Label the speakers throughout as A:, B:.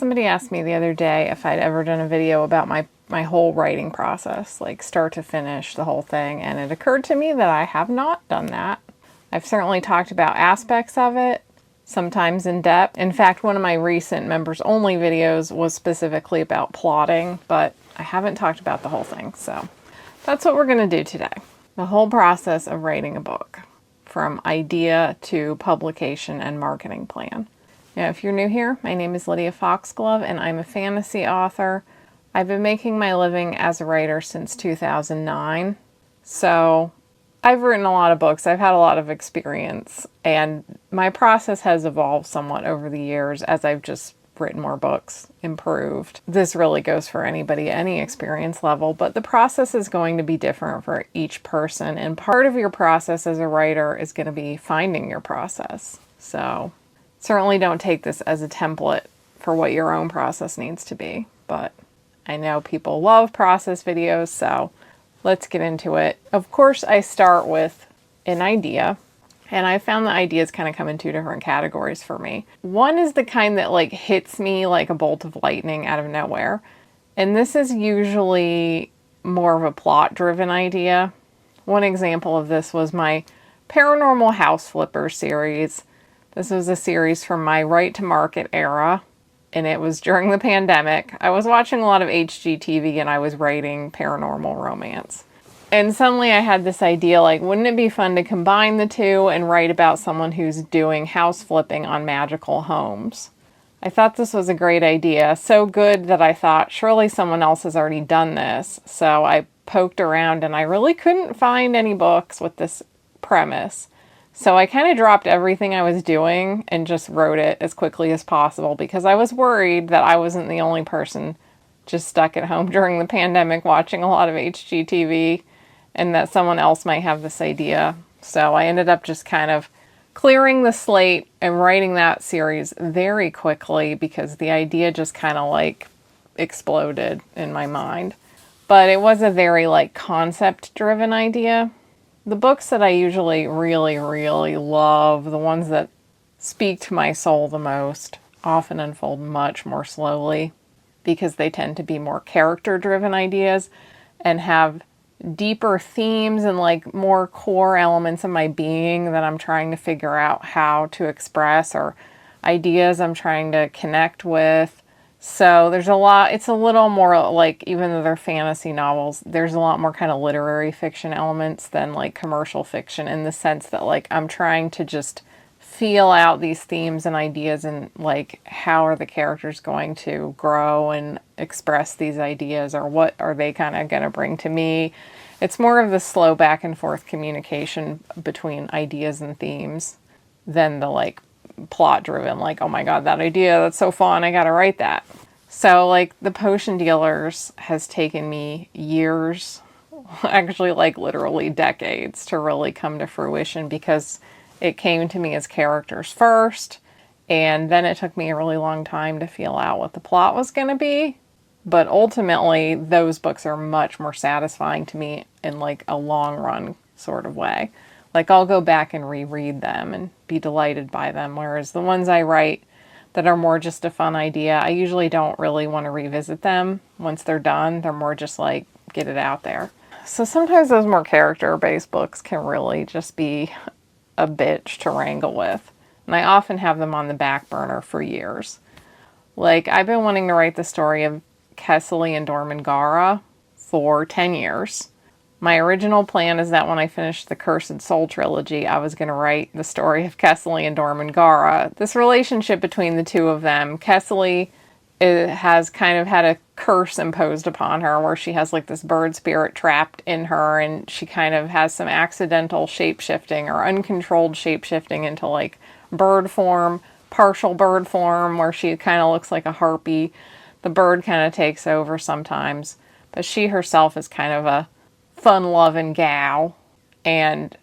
A: Somebody asked me the other day if I'd ever done a video about my whole writing process, like start to finish, the whole thing, and it occurred to me that I have not done that. I've certainly talked about aspects of it, sometimes in depth. In fact, one of my recent members only videos was specifically about plotting, but I haven't talked about the whole thing, so that's what we're going to do today. The whole process of writing a book, from idea to publication and marketing plan. Now, if you're new here, my name is Lydia Foxglove, and I'm a fantasy author. I've been making my living as a writer since 2009, so I've written a lot of books. I've had a lot of experience, and my process has evolved somewhat over the years as I've just written more books, improved. This really goes for anybody, any experience level, but the process is going to be different for each person, and part of your process as a writer is going to be finding your process. So certainly don't take this as a template for what your own process needs to be, but I know people love process videos, so let's get into it. Of course, I start with an idea, and I found the ideas kind of come in two different categories for me. One is the kind that like hits me like a bolt of lightning out of nowhere, and this is usually more of a plot-driven idea. One example of this was my Paranormal House Flipper series. This was a series from my Write to Market era, and it was during the pandemic. I was watching a lot of HGTV and I was writing paranormal romance. And suddenly I had this idea, like, wouldn't it be fun to combine the two and write about someone who's doing house flipping on magical homes? I thought this was a great idea, so good that I thought, surely someone else has already done this. So I poked around and I really couldn't find any books with this premise. So I kind of dropped everything I was doing and just wrote it as quickly as possible because I was worried that I wasn't the only person just stuck at home during the pandemic watching a lot of HGTV and that someone else might have this idea. So I ended up just kind of clearing the slate and writing that series very quickly because the idea just kind of like exploded in my mind. But it was a very like concept-driven idea. The books that I usually really, really love, the ones that speak to my soul the most, often unfold much more slowly because they tend to be more character-driven ideas and have deeper themes and like more core elements of my being that I'm trying to figure out how to express or ideas I'm trying to connect with. So there's a lot, it's a little more like, even though they're fantasy novels, there's a lot more kind of literary fiction elements than like commercial fiction in the sense that like I'm trying to just feel out these themes and ideas and like how are the characters going to grow and express these ideas or what are they kind of going to bring to me. It's more of the slow back and forth communication between ideas and themes than the like plot driven, like, oh my god, that idea, that's so fun, I gotta write that. So like the Potion Dealers has taken me years, actually like literally decades to really come to fruition because it came to me as characters first, and then it took me a really long time to feel out what the plot was going to be. But ultimately, those books are much more satisfying to me in like a long run sort of way. Like I'll go back and reread them and be delighted by them, whereas the ones I write that are more just a fun idea, I usually don't really want to revisit them once they're done. They're more just like, get it out there. So sometimes those more character-based books can really just be a bitch to wrangle with. And I often have them on the back burner for years. Like, I've been wanting to write the story of Kessely and Dormangara for 10 years. My original plan is that when I finished the Cursed Soul trilogy, I was going to write the story of Kessely and Dormangara. This relationship between the two of them, Kessely has kind of had a curse imposed upon her where she has like this bird spirit trapped in her and she kind of has some accidental shape-shifting or uncontrolled shape-shifting into like bird form, partial bird form where she kind of looks like a harpy. The bird kind of takes over sometimes, but she herself is kind of a fun-loving gal, and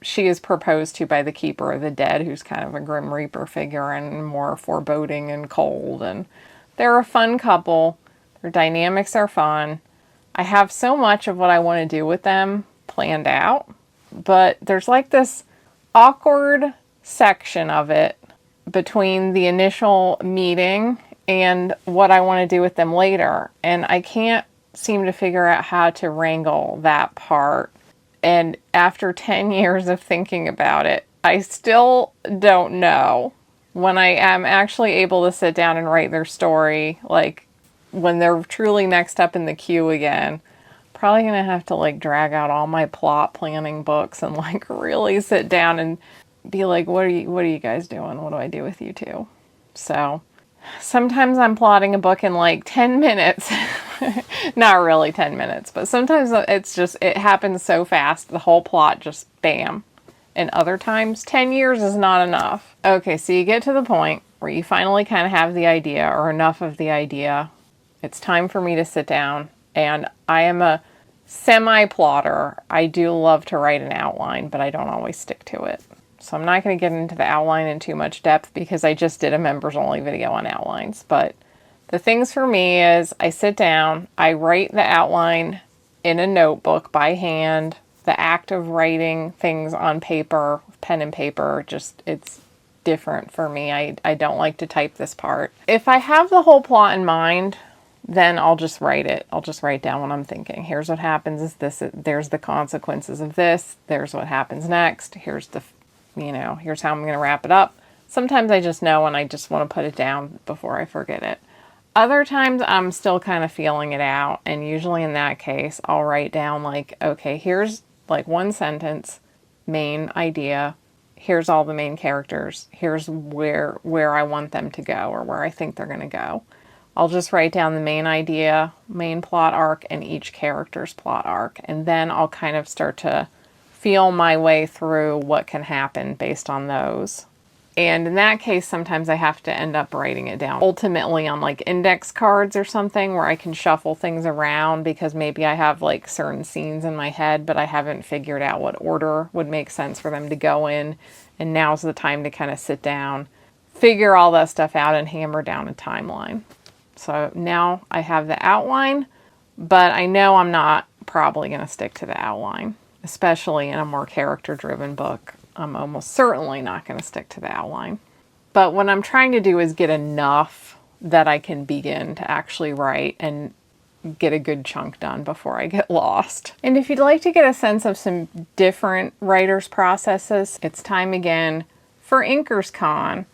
A: she is proposed to by the Keeper of the Dead, who's kind of a Grim Reaper figure and more foreboding and cold, and they're a fun couple. Their dynamics are fun. I have so much of what I want to do with them planned out, but there's like this awkward section of it between the initial meeting and what I want to do with them later. And I can't seem to figure out how to wrangle that part. And after 10 years of thinking about it, I still don't know. When I am actually able to sit down and write their story, like when they're truly next up in the queue again, probably gonna have to like drag out all my plot planning books and like really sit down and be like, what are you guys doing? What do I do with you two? So sometimes I'm plotting a book in like 10 minutes. Not really 10 minutes, but sometimes it happens so fast, the whole plot just bam. And other times, 10 years is not enough. Okay, so you get to the point where you finally kind of have the idea or enough of the idea. It's time for me to sit down, and I am a semi-plotter. I do love to write an outline, but I don't always stick to it. So I'm not going to get into the outline in too much depth because I just did a members only video on outlines. But the things for me is I sit down, I write the outline in a notebook by hand. The act of writing things on paper, pen and paper, it's different for me. I don't like to type this part. If I have the whole plot in mind, then I'll just write it. I'll just write down what I'm thinking. Here's what happens is this, there's the consequences of this, there's what happens next, here's here's how I'm going to wrap it up. Sometimes I just know and I just want to put it down before I forget it. Other times I'm still kind of feeling it out, and usually in that case I'll write down like, okay, here's like one sentence, main idea, here's all the main characters, here's where I want them to go or where I think they're going to go. I'll just write down the main idea, main plot arc, and each character's plot arc, and then I'll kind of start to feel my way through what can happen based on those. And in that case, sometimes I have to end up writing it down ultimately on like index cards or something where I can shuffle things around because maybe I have like certain scenes in my head, but I haven't figured out what order would make sense for them to go in. And now's the time to kind of sit down, figure all that stuff out, and hammer down a timeline. So now I have the outline, but I know I'm not probably going to stick to the outline, especially in a more character-driven book. I'm almost certainly not going to stick to the outline. But what I'm trying to do is get enough that I can begin to actually write and get a good chunk done before I get lost. And if you'd like to get a sense of some different writers' processes, it's time again for InkersCon.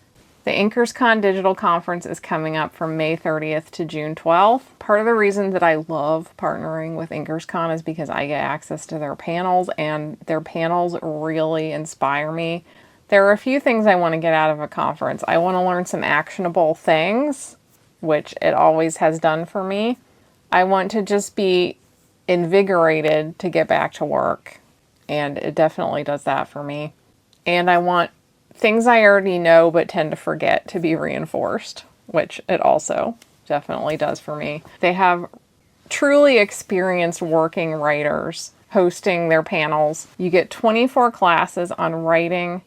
A: The InkersCon Digital Conference is coming up from May 30th to June 12th. Part of the reason that I love partnering with InkersCon is because I get access to their panels, and their panels really inspire me. There are a few things I want to get out of a conference. I want to learn some actionable things, which it always has done for me. I want to just be invigorated to get back to work, and it definitely does that for me. And I want things I already know but tend to forget to be reinforced, which it also definitely does for me. They have truly experienced working writers hosting their panels. You get 24 classes on writing,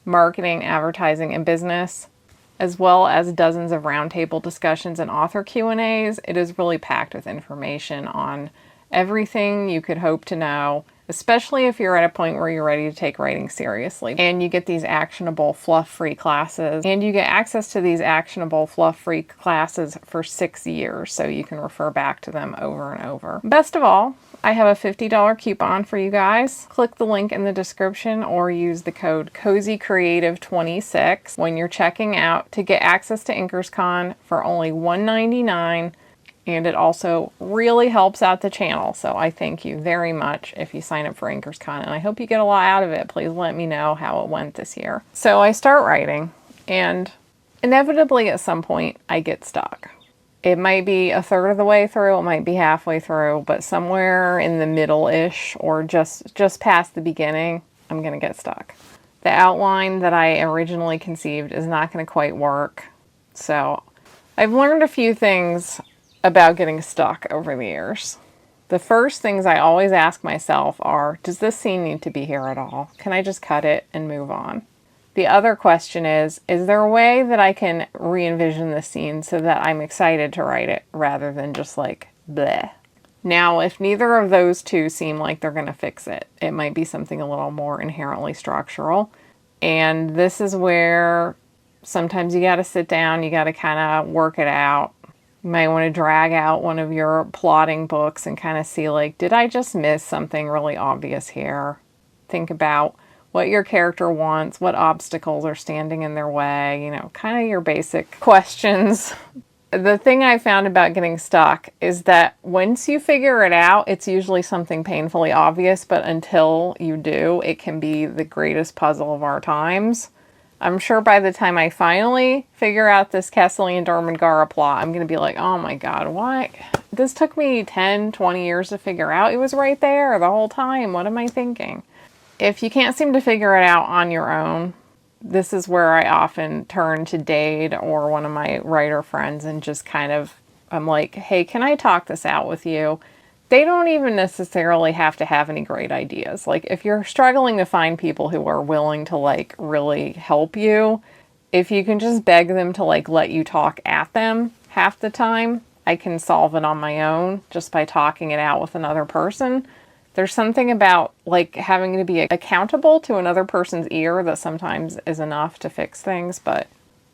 A: marketing, advertising, and business, as well as dozens of roundtable discussions and author Q&As. It is really packed with information on everything you could hope to know, especially if you're at a point where you're ready to take writing seriously. And you get these actionable, fluff-free classes. And you get access to these actionable, fluff-free classes for 6 years, so you can refer back to them over and over. Best of all, I have a $50 coupon for you guys. Click the link in the description or use the code COZYCreative26 when you're checking out to get access to InkersCon for only $199. And it also really helps out the channel. So I thank you very much if you sign up for InkersCon, and I hope you get a lot out of it. Please let me know how it went this year. So I start writing, and inevitably at some point I get stuck. It might be a third of the way through, it might be halfway through, but somewhere in the middle-ish or just past the beginning, I'm going to get stuck. The outline that I originally conceived is not going to quite work. So I've learned a few things about getting stuck over the years. The first things I always ask myself are, does this scene need to be here at all? Can I just cut it and move on? The other question is there a way that I can re-envision the scene so that I'm excited to write it rather than just like, bleh? Now, if neither of those two seem like they're going to fix it, it might be something a little more inherently structural. And this is where Sometimes you got to sit down, you got to kind of work it out. You might want to drag out one of your plotting books and kind of see, like, did I just miss something really obvious here? Think about what your character wants, what obstacles are standing in their way, you know, kind of your basic questions. The thing I found about getting stuck is that once you figure it out, it's usually something painfully obvious, but until you do, it can be the greatest puzzle of our times. I'm sure by the time I finally figure out this Castellan Dormangara plot, I'm going to be like, oh my god, why? This took me 10, 20 years to figure out. It was right there the whole time. What am I thinking? If you can't seem to figure it out on your own, this is where I often turn to Dade or one of my writer friends and just kind of, I'm like, hey, can I talk this out with you? They don't even necessarily have to have any great ideas. Like, if you're struggling to find people who are willing to, like, really help you, if you can just beg them to, like, let you talk at them half the time, I can solve it on my own just by talking it out with another person. There's something about, like, having to be accountable to another person's ear that sometimes is enough to fix things. But,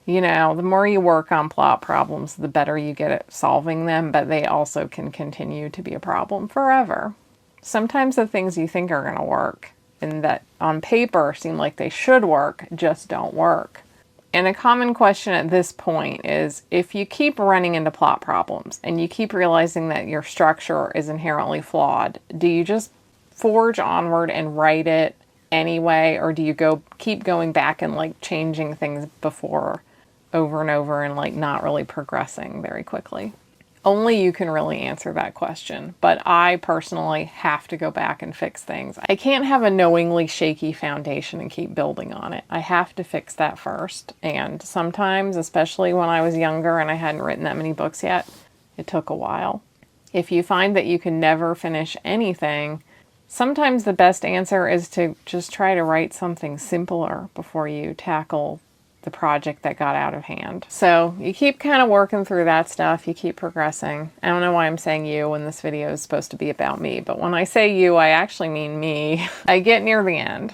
A: you know, the more you work on plot problems, the better you get at solving them. But they also can continue to be a problem forever. Sometimes the things you think are going to work and that on paper seem like they should work just don't work. And a common question at this point is, if you keep running into plot problems and you keep realizing that your structure is inherently flawed, do you just forge onward and write it anyway, or do you keep going back and, like, changing things before over and over and, like, not really progressing very quickly? Only you can really answer that question, but I personally have to go back and fix things. I can't have a knowingly shaky foundation and keep building on it. I have to fix that first, and sometimes, especially when I was younger and I hadn't written that many books yet, it took a while. If you find that you can never finish anything, sometimes the best answer is to just try to write something simpler before you tackle the project that got out of hand. So you keep kind of working through that stuff. You keep progressing. I don't know why I'm saying you when this video is supposed to be about me, but when I say you, I actually mean me. I get near the end.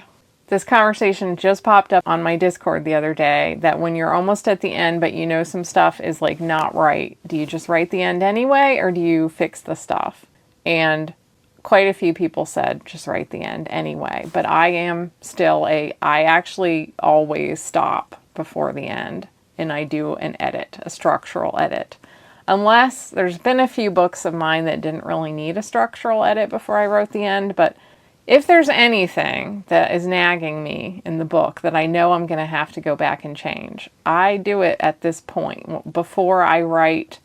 A: This conversation just popped up on my Discord the other day, that when you're almost at the end, but you know some stuff is, like, not right, do you just write the end anyway, or do you fix the stuff? And quite a few people said just write the end anyway, but I am still I actually always stop before the end and I do an edit, a structural edit. Unless there's been a few books of mine that didn't really need a structural edit before I wrote the end, but if there's anything that is nagging me in the book that I know I'm going to have to go back and change, I do it at this point before I write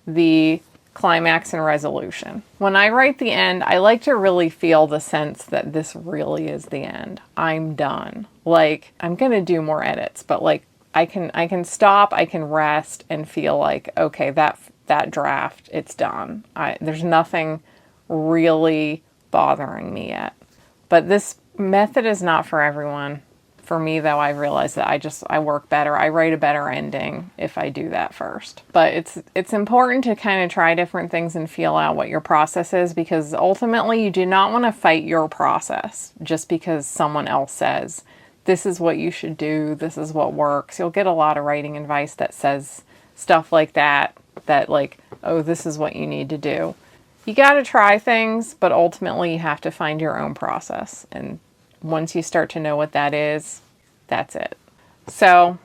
A: the climax and resolution. When I write the end, I like to really feel the sense that this really is the end. I'm done. Like, I'm going to do more edits, but, like, I can stop, I can rest and feel like, okay, that draft, it's done. There's nothing really bothering me yet. But this method is not for everyone. For me, though, I realized that I work better. I write a better ending if I do that first. But it's important to kind of try different things and feel out what your process is, because ultimately you do not want to fight your process just because someone else says, this is what you should do, this is what works. You'll get a lot of writing advice that says stuff like that, like, oh, this is what you need to do. You got to try things, but ultimately you have to find your own process. And once you start to know what that is, that's it. So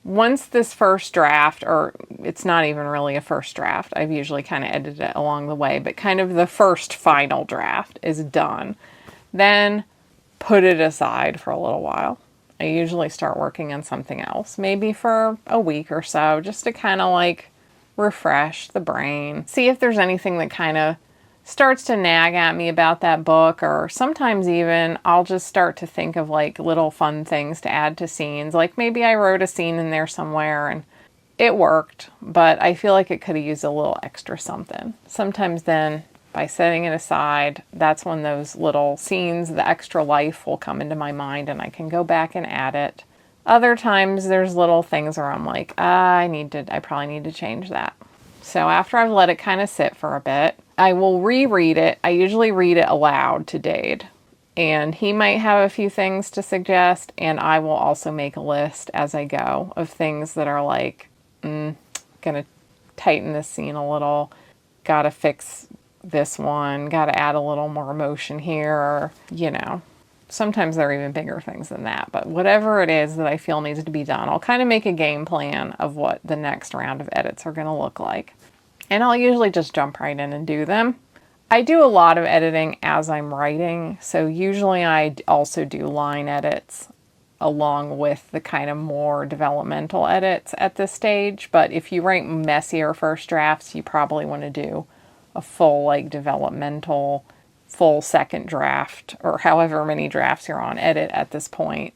A: once this first draft, or it's not even really a first draft, I've usually kind of edited it along the way, but kind of the first final draft is done, then put it aside for a little while. I usually start working on something else, maybe for a week or so, just to kind of, like, refresh the brain, see if there's anything that kind of starts to nag at me about that book, or sometimes even I'll just start to think of, like, little fun things to add to scenes. Like, maybe I wrote a scene in there somewhere and it worked, but I feel like it could have used a little extra something. Sometimes then, by setting it aside, that's when those little scenes, the extra life, will come into my mind and I can go back and add it. Other times there's little things where I'm like, I probably need to change that. So after I've let it kind of sit for a bit, I will reread it. I usually read it aloud to Dade. and he might have a few things to suggest, and I will also make a list as I go of things that are like, gonna tighten this scene a little, gotta fix this one, gotta add a little more emotion here, or, sometimes they're even bigger things than that. But whatever it is that I feel needs to be done, I'll kind of make a game plan of what the next round of edits are gonna look like. And I'll usually just jump right in and do them. I do a lot of editing as I'm writing, so usually I also do line edits along with the kind of more developmental edits at this stage. But if you write messier first drafts, you probably want to do a full like developmental, full second draft, or however many drafts you're on edit at this point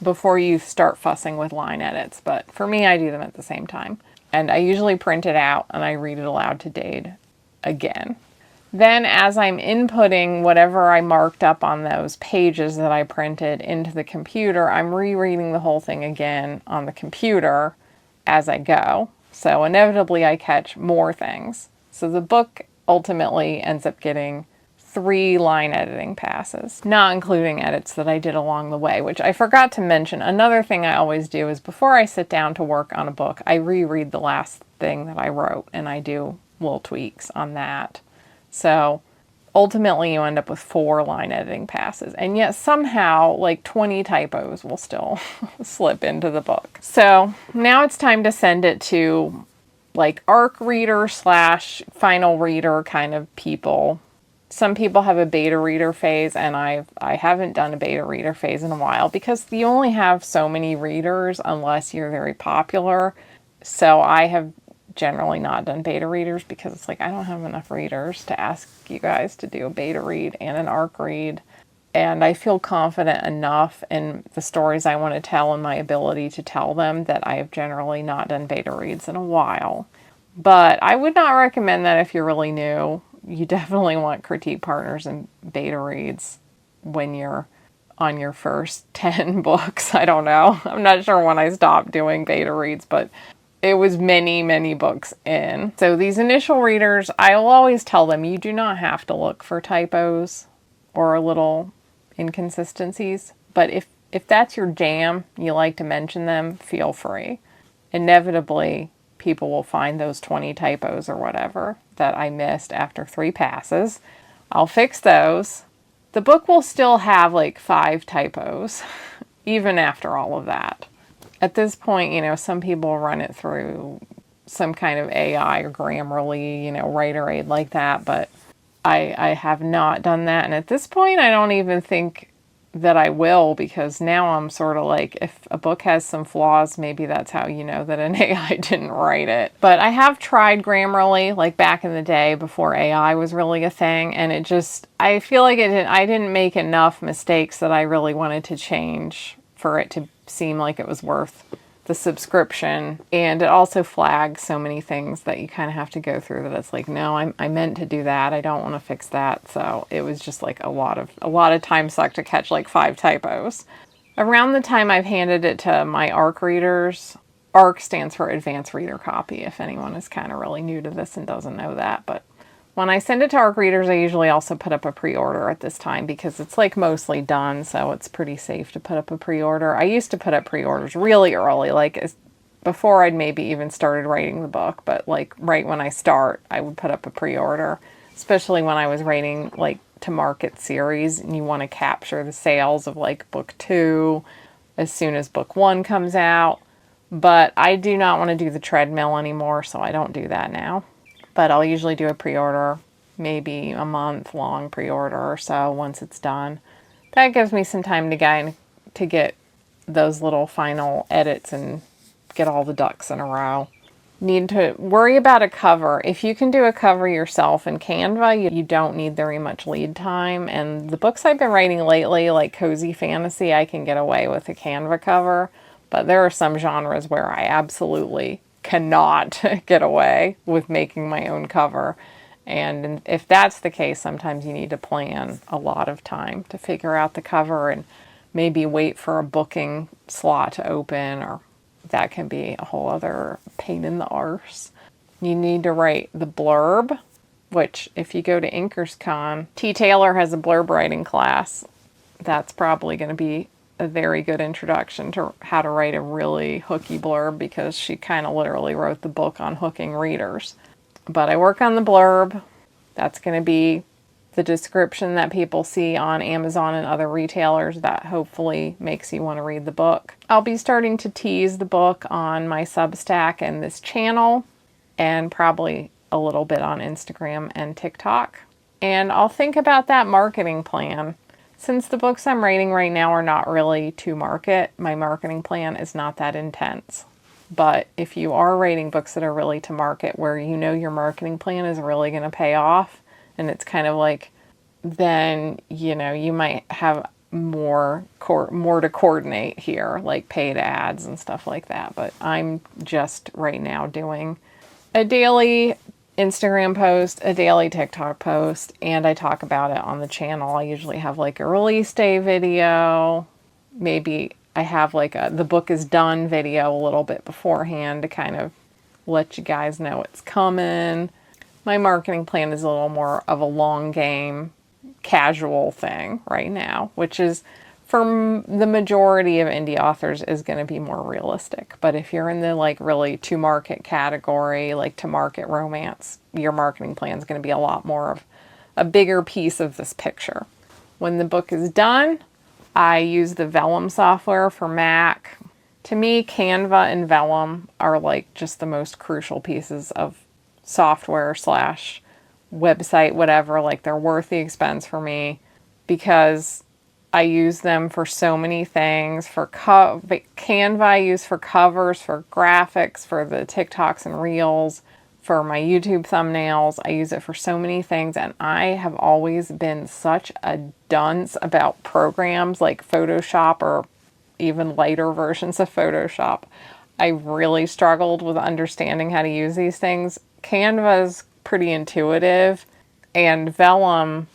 A: before you start fussing with line edits. But for me, I do them at the same time. And I usually print it out and I read it aloud to Dade again. Then as I'm inputting whatever I marked up on those pages that I printed into the computer, I'm rereading the whole thing again on the computer as I go. So inevitably I catch more things. So the book ultimately ends up getting 3 line editing passes, not including edits that I did along the way, which I forgot to mention. Another thing I always do is before I sit down to work on a book, I reread the last thing that I wrote and I do little tweaks on that. So ultimately you end up with 4 line editing passes, and yet somehow like 20 typos will still slip into the book. So now it's time to send it to like ARC reader / final reader kind of people. Some people have a beta reader phase, and I haven't done a beta reader phase in a while because you only have so many readers unless you're very popular. So I have generally not done beta readers because it's like I don't have enough readers to ask you guys to do a beta read and an ARC read. And I feel confident enough in the stories I want to tell and my ability to tell them that I have generally not done beta reads in a while. But I would not recommend that if you're really new. You definitely want critique partners and beta reads when you're on your first 10 books. I don't know. I'm not sure when I stopped doing beta reads, but it was many, many books in. So these initial readers, I will always tell them you do not have to look for typos or little inconsistencies. But if that's your jam, you like to mention them, feel free. Inevitably, people will find those 20 typos or whatever that I missed after 3 passes. I'll fix those. The book will still have like 5 typos, even after all of that. At this point, some people run it through some kind of AI or Grammarly, writer aid like that, but I have not done that. And at this point, I don't even think that I will, because now I'm sort of like, if a book has some flaws, maybe that's how you know that an AI didn't write it. But I have tried Grammarly, like back in the day before AI was really a thing, and I feel like I didn't make enough mistakes that I really wanted to change for it to seem like it was worth the subscription. And it also flags so many things that you kind of have to go through that it's like, no, I meant to do that. I don't want to fix that. So it was just like a lot of time suck to catch like 5 typos. Around the time I've handed it to my ARC readers, ARC stands for Advanced Reader Copy, if anyone is kind of really new to this and doesn't know that. But when I send it to ARC readers, I usually also put up a pre-order at this time because it's like mostly done, so it's pretty safe to put up a pre-order. I used to put up pre-orders really early, like before I'd maybe even started writing the book, but like right when I start, I would put up a pre-order, especially when I was writing like to market series and you want to capture the sales of like book 2 as soon as book 1 comes out. But I do not want to do the treadmill anymore, so I don't do that now. But I'll usually do a pre-order, maybe a month-long pre-order or so once it's done. That gives me some time to get those little final edits and get all the ducks in a row. Need to worry about a cover. If you can do a cover yourself in Canva, you don't need very much lead time. And the books I've been writing lately, like cozy fantasy, I can get away with a Canva cover. But there are some genres where I absolutely cannot get away with making my own cover. And if that's the case, sometimes you need to plan a lot of time to figure out the cover and maybe wait for a booking slot to open, or that can be a whole other pain in the arse. You need to write the blurb, which if you go to InkersCon, T. Taylor has a blurb writing class. that's probably going to be a very good introduction to how to write a really hooky blurb, because she kind of literally wrote the book on hooking readers. But I work on the blurb. That's going to be the description that people see on Amazon and other retailers that hopefully makes you want to read the book. I'll be starting to tease the book on my Substack and this channel, and probably a little bit on Instagram and TikTok. And I'll think about that marketing plan. Since the books I'm writing right now are not really to market, my marketing plan is not that intense. But if you are writing books that are really to market, where you know your marketing plan is really going to pay off, and it's kind of like, then, you know, you might have more to coordinate here, like paid ads and stuff like that. But I'm just right now doing a daily Instagram post, a daily TikTok post, and I talk about it on the channel. I usually have like a release day video. Maybe I have like the book is done video a little bit beforehand to kind of let you guys know it's coming. My marketing plan is a little more of a long game, casual thing right now, which is for the majority of indie authors is going to be more realistic. But if you're in the like really to market category, like to market romance, your marketing plan is going to be a lot more of a bigger piece of this picture. When the book is done, I use the Vellum software for Mac. To me, Canva and Vellum are like just the most crucial pieces of software / website, whatever. Like, they're worth the expense for me because I use them for so many things. For Canva I use for covers, for graphics, for the TikToks and Reels, for my YouTube thumbnails. I use it for so many things, and I have always been such a dunce about programs like Photoshop or even lighter versions of Photoshop. I really struggled with understanding how to use these things. Canva's pretty intuitive, and Vellum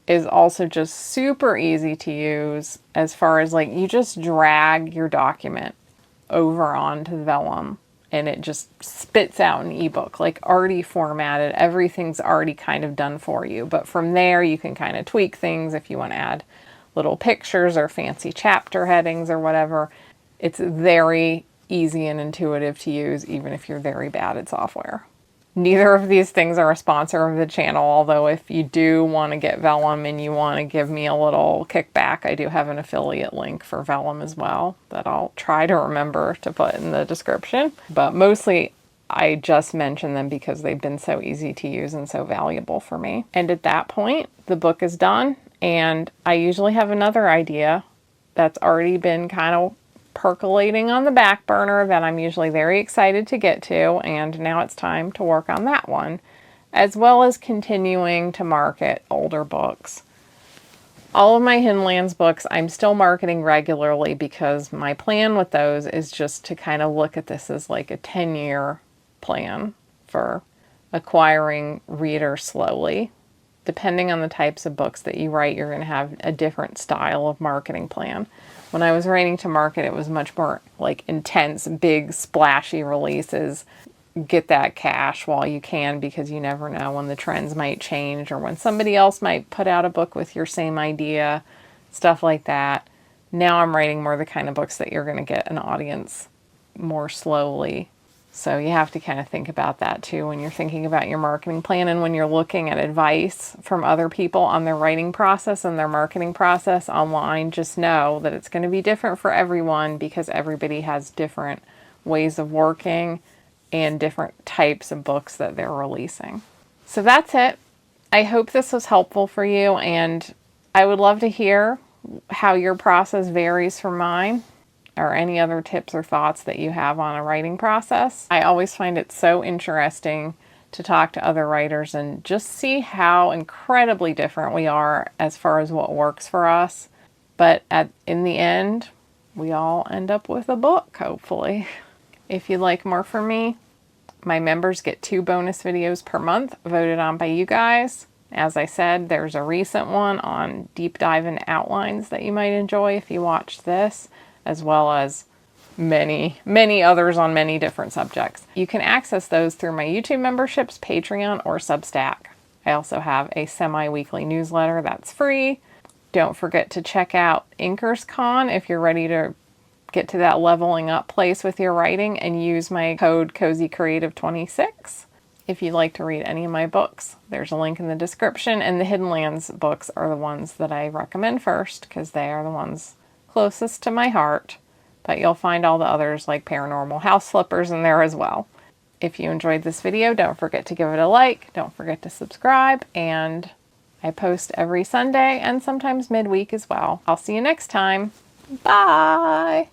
A: is also just super easy to use as far as like you just drag your document over onto Vellum and it just spits out an ebook, like already formatted. Everything's already kind of done for you. But from there, you can kind of tweak things if you want to add little pictures or fancy chapter headings or whatever. It's very easy and intuitive to use, even if you're very bad at software. Neither of these things are a sponsor of the channel, although if you do want to get Vellum and you want to give me a little kickback, I do have an affiliate link for Vellum as well that I'll try to remember to put in the description. But mostly I just mention them because they've been so easy to use and so valuable for me. And at that point, the book is done, and I usually have another idea that's already been kind of percolating on the back burner that I'm usually very excited to get to, and now it's time to work on that one, as well as continuing to market older books. All of my Hidden Lands books I'm still marketing regularly because my plan with those is just to kind of look at this as like a 10-year plan for acquiring readers slowly. Depending on the types of books that you write, you're going to have a different style of marketing plan. When I was writing to market, it was much more like intense, big, splashy releases. Get that cash while you can, because you never know when the trends might change or when somebody else might put out a book with your same idea, stuff like that. Now I'm writing more the kind of books that you're going to get an audience more slowly. So you have to kind of think about that too when you're thinking about your marketing plan, and when you're looking at advice from other people on their writing process and their marketing process online. Just know that it's going to be different for everyone because everybody has different ways of working and different types of books that they're releasing. So that's it. I hope this was helpful for you, and I would love to hear how your process varies from mine, or any other tips or thoughts that you have on a writing process. I always find it so interesting to talk to other writers and just see how incredibly different we are as far as what works for us. But in the end, we all end up with a book, hopefully. If you'd like more from me, my members get 2 bonus videos per month voted on by you guys. As I said, there's a recent one on deep dive and outlines that you might enjoy if you watched this, as well as many, many others on many different subjects. You can access those through my YouTube memberships, Patreon, or Substack. I also have a semi-weekly newsletter that's free. Don't forget to check out Inkers Con if you're ready to get to that leveling up place with your writing, and use my code CozyCreative26. If you'd like to read any of my books, there's a link in the description, and the Hidden Lands books are the ones that I recommend first because they are the ones closest to my heart, but you'll find all the others like Paranormal House Slippers in there as well. If you enjoyed this video, don't forget to give it a like, don't forget to subscribe, and I post every Sunday and sometimes midweek as well. I'll see you next time. Bye!